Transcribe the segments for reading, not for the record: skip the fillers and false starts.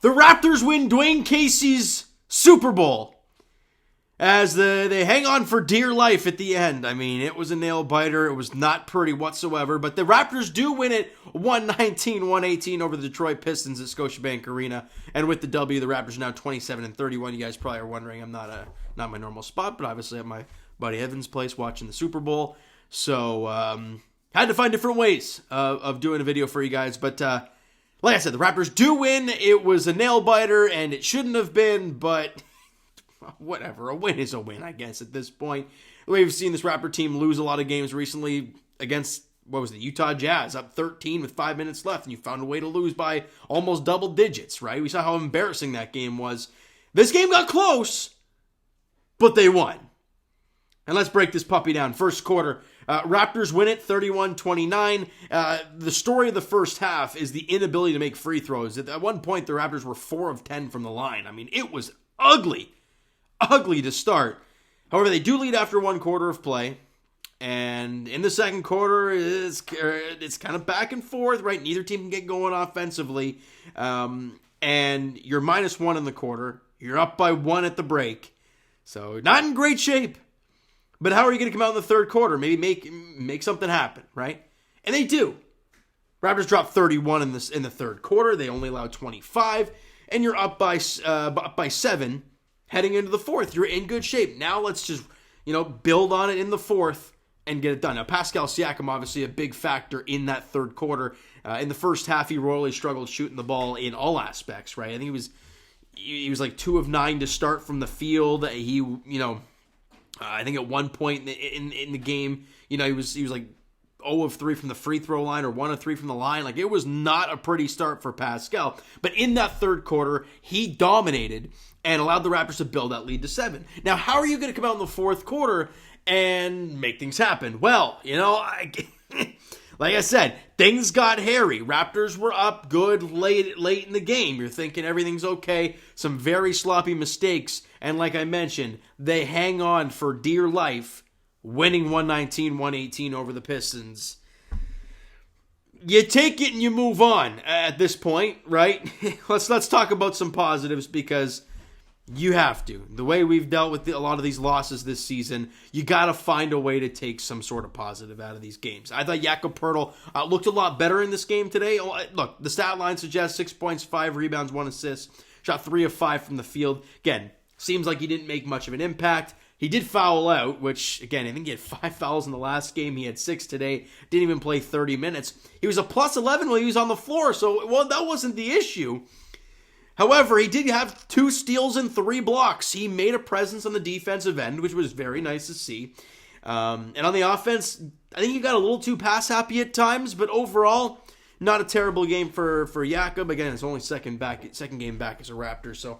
The Raptors win Dwane Casey's Super Bowl as they hang on for dear life at the end. I mean, it was a nail biter. It was not pretty whatsoever. But the Raptors do win it 119-118 over the Detroit Pistons at Scotiabank Arena. And with the W, the Raptors are now 27-31. You guys probably are wondering I'm not my normal spot, but obviously at my buddy Evan's place watching the Super Bowl. So had to find different ways of doing a video for you guys. But like I said, the Raptors do win. It was a nail biter, and it shouldn't have been, but whatever. A win is a win, I guess, at this point. The way we've seen this Raptor team lose a lot of games recently against, what was it, Utah Jazz, up 13 with 5 minutes left, and you found a way to lose by almost double digits, right? We saw how embarrassing that game was. This game got close, but they won. And let's break this puppy down. First quarter, Raptors win it 31-29. The story of the first half is the inability to make free throws. At one point, the Raptors were 4 of 10 from the line. I mean, it was ugly to start. However, they do lead after one quarter of play. And in the second quarter, it's kind of back and forth, right? Neither team can get going offensively. And you're -1 in the quarter. You're up by 1 at the break. So not in great shape. But how are you going to come out in the third quarter? Maybe make something happen, right? And they do. Raptors drop 31 in the third quarter. They only allow 25. And you're up by 7 heading into the fourth. You're in good shape. Now let's just, build on it in the fourth and get it done. Now, Pascal Siakam, obviously a big factor in that third quarter. In the first half, he royally struggled shooting the ball in all aspects, right? I think he was like 2 of 9 to start from the field. I think at one point in the game, he was like 0 of 3 from the free throw line or 1 of 3 from the line. Like, it was not a pretty start for Pascal. But in that third quarter, he dominated and allowed the Raptors to build that lead to 7. Now, how are you going to come out in the fourth quarter and make things happen? Well, like I said, things got hairy. Raptors were up good late in the game. You're thinking everything's okay. Some very sloppy mistakes. And like I mentioned, they hang on for dear life, winning 119-118 over the Pistons. You take it and you move on at this point, right? Let's talk about some positives, because you have to. The way we've dealt with a lot of these losses this season, you got to find a way to take some sort of positive out of these games. I thought Jakob Poeltl looked a lot better in this game today. Look, the stat line suggests 6 points, 5 rebounds, 1 assist. Shot 3 of 5 from the field. Again, seems like he didn't make much of an impact. He did foul out, which, again, I think he had 5 fouls in the last game. He had 6 today. Didn't even play 30 minutes. He was a plus 11 while he was on the floor, so, that wasn't the issue. However, he did have 2 steals and 3 blocks. He made a presence on the defensive end, which was very nice to see. And on the offense, I think he got a little too pass happy at times, but overall, not a terrible game for Jakob. Again, it's only second game back as a Raptor, so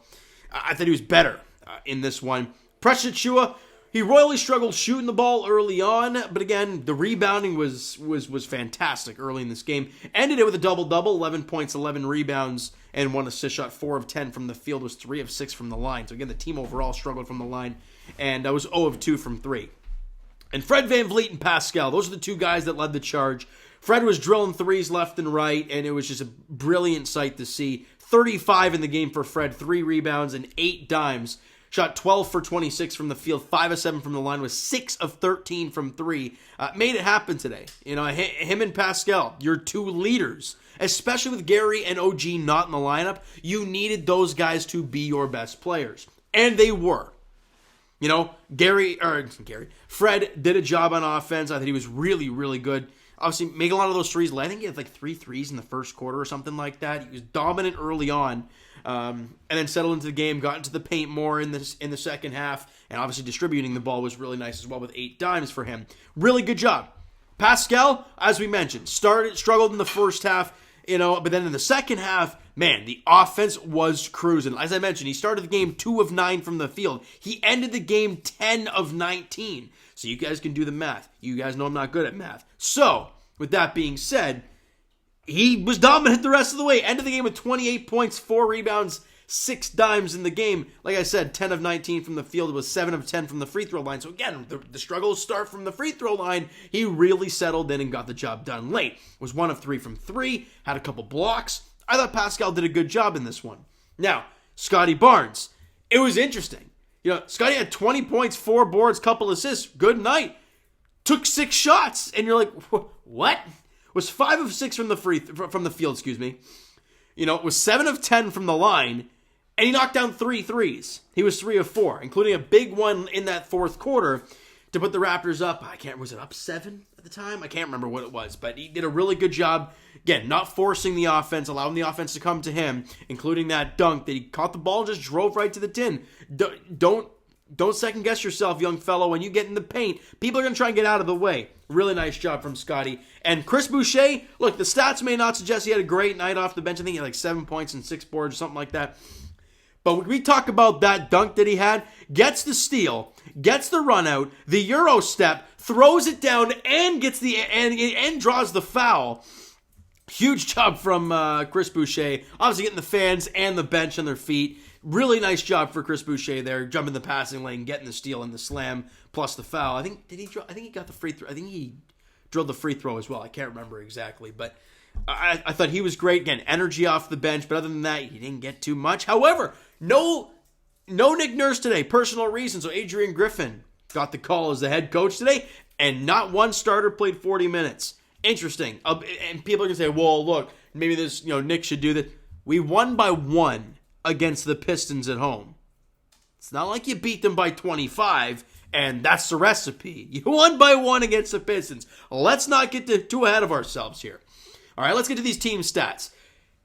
I thought he was better in this one. Precious Achiuwa, he royally struggled shooting the ball early on, but again, the rebounding was fantastic early in this game. Ended it with a double-double, 11 points, 11 rebounds, and 1 assist. Shot 4 of 10 from the field, was 3 of 6 from the line. So again, the team overall struggled from the line, and was 0 of 2 from 3. And Fred VanVleet and Pascal, those are the 2 guys that led the charge. Fred was drilling threes left and right, and it was just a brilliant sight to see. 35 in the game for Fred, 3 rebounds and 8 dimes. Shot 12 for 26 from the field, 5 of 7 from the line, was 6 of 13 from 3. Made it happen today. Him and Pascal, your 2 leaders, especially with Gary and OG not in the lineup. You needed those guys to be your best players, and they were. Fred did a job on offense. I thought he was really, really good. Obviously, making a lot of those threes. I think he had like 3 threes in the first quarter or something like that. He was dominant early on, and then settled into the game, got into the paint more in the second half, and obviously distributing the ball was really nice as well with 8 dimes for him. Really good job. Pascal, as we mentioned, struggled in the first half, but then in the second half, man, the offense was cruising. As I mentioned, he started the game 2 of 9 from the field. He ended the game 10 of 19. So you guys can do the math. You guys know I'm not good at math. So, with that being said, he was dominant the rest of the way. Ended the game with 28 points, 4 rebounds, 6 dimes in the game. Like I said, 10 of 19 from the field. It was 7 of 10 from the free throw line. So again, the struggles start from the free throw line. He really settled in and got the job done late. Was 1 of 3 from 3. Had a couple blocks. I thought Pascal did a good job in this one. Now, Scotty Barnes. It was interesting. Scotty had 20 points, 4 boards, couple assists. Good night. Took 6 shots. And you're like, what? Was 5 of 6 from the field, It was 7 of 10 from the line. And he knocked down 3 threes. He was 3 of 4, including a big one in that fourth quarter to put the Raptors up. Was it up 7 at the time? I can't remember what it was, but he did a really good job. Again, not forcing the offense, allowing the offense to come to him, including that dunk that he caught the ball and just drove right to the tin. Don't second guess yourself, young fellow. When you get in the paint, people are going to try and get out of the way. Really nice job from Scotty. And Chris Boucher, look, the stats may not suggest he had a great night off the bench. I think he had like 7 points and 6 boards or something like that. But when we talk about that dunk that he had, gets the steal, gets the run out, the Euro step, throws it down, and gets and draws the foul. Huge job from Chris Boucher. Obviously getting the fans and the bench on their feet. Really nice job for Chris Boucher there, jumping the passing lane, getting the steal and the slam, plus the foul. I think he got the free throw. I think he drilled the free throw as well. I can't remember exactly, but I thought he was great. Again, energy off the bench, but other than that, he didn't get too much. However, no Nick Nurse today, personal reasons. So Adrian Griffin got the call as the head coach today, and not one starter played 40 minutes. Interesting. And people are going to say, well, look, maybe this, Nick should do that. We won by 1 against the Pistons at home. It's not like you beat them by 25, and that's the recipe. You won by 1 against the Pistons. Let's not get too ahead of ourselves here. All right, let's get to these team stats.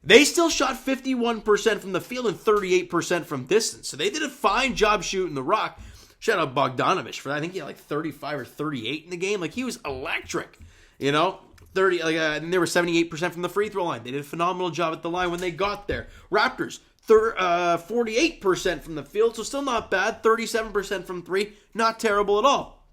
They still shot 51% from the field and 38% from distance. So they did a fine job shooting the rock. Shout out Bogdanovich for that. I think he had like 35 or 38 in the game. Like, he was electric. 30. And they were 78% from the free throw line. They did a phenomenal job at the line when they got there. Raptors, 48% from the field, so still not bad. 37% from 3, not terrible at all.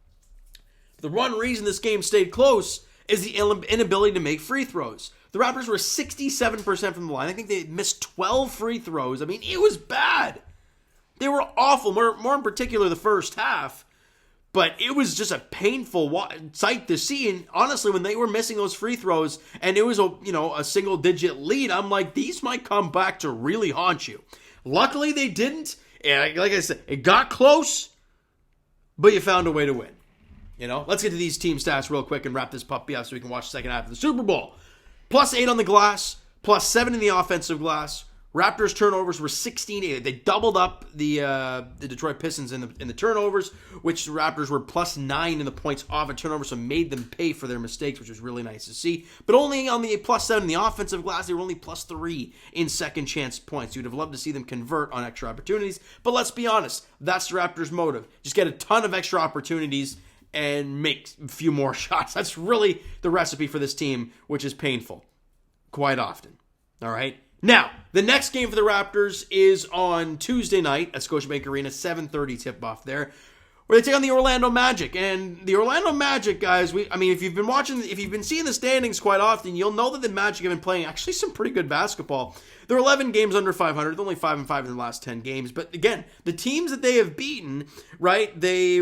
The one reason this game stayed close is the inability to make free throws. The Raptors were 67% from the line. I think they missed 12 free throws. I mean, it was bad. They were awful, more in particular the first half. But it was just a painful sight to see. And honestly, when they were missing those free throws and it was a single-digit lead, I'm like, these might come back to really haunt you. Luckily, they didn't. And like I said, it got close, but you found a way to win. Let's get to these team stats real quick and wrap this puppy up so we can watch the second half of the Super Bowl. +8 on the glass, +7 in the offensive glass. Raptors turnovers were 16. They doubled up the Detroit Pistons in the turnovers, which the Raptors were +9 in the points off a turnover, so made them pay for their mistakes, which was really nice to see. But only on the +7 in the offensive glass, they were only +3 in second chance points. You'd have loved to see them convert on extra opportunities, but let's be honest, that's the Raptors' motive. Just get a ton of extra opportunities and make a few more shots. That's really the recipe for this team, which is painful quite often. All right? Now, the next game for the Raptors is on Tuesday night at Scotiabank Arena, 7:30 tip-off there, where they take on the Orlando Magic. And the Orlando Magic, guys, if you've been seeing the standings quite often, you'll know that the Magic have been playing actually some pretty good basketball. They're 11 games under 500, only 5-5 in the last 10 games. But again, the teams that they have beaten, right? They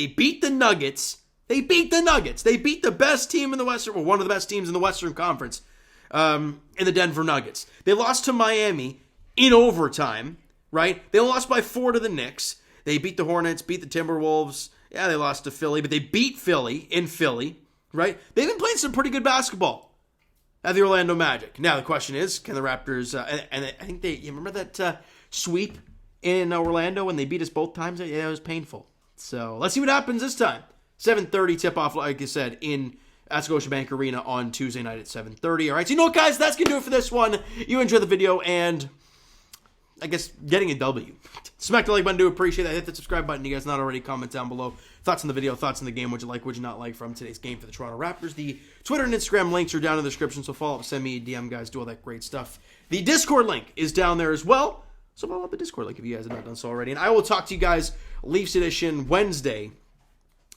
beat the Nuggets. They beat the Nuggets. They beat the best team in the Western, well, one of the best teams in the Western Conference. In the Denver Nuggets. They lost to Miami in overtime, right? They lost by 4 to the Knicks. They beat the Hornets, beat the Timberwolves. Yeah, they lost to Philly, but they beat Philly in Philly, right? They've been playing some pretty good basketball at the Orlando Magic. Now, the question is, can the Raptors, and I think you remember that sweep in Orlando when they beat us both times? Yeah, it was painful. So, let's see what happens this time. 7:30 tip-off, like I said, at Scotiabank Arena on Tuesday night at 7:30. All right, so you know what, guys? That's going to do it for this one. You enjoy the video and, I guess, getting a W. Smack the like button. Do appreciate that. Hit the subscribe button. You guys not already, comment down below. Thoughts on the video, thoughts on the game. Would you like, would you not like from today's game for the Toronto Raptors? The Twitter and Instagram links are down in the description, so follow up, send me a DM, guys. Do all that great stuff. The Discord link is down there as well, so follow up the Discord link if you guys have not done so already. And I will talk to you guys Leafs edition Wednesday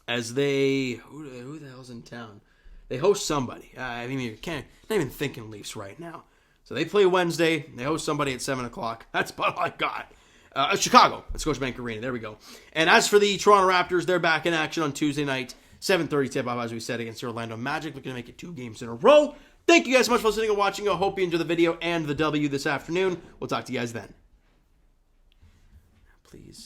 as they, who the hell's in town? They host somebody. Not even thinking Leafs right now. So they play Wednesday. They host somebody at 7 o'clock. That's about all I got. Chicago at Scotiabank Arena. There we go. And as for the Toronto Raptors, they're back in action on Tuesday night. 7:30 tip-off, as we said, against the Orlando Magic. Looking to make it 2 games in a row. Thank you guys so much for listening and watching. I hope you enjoyed the video and the W this afternoon. We'll talk to you guys then. please.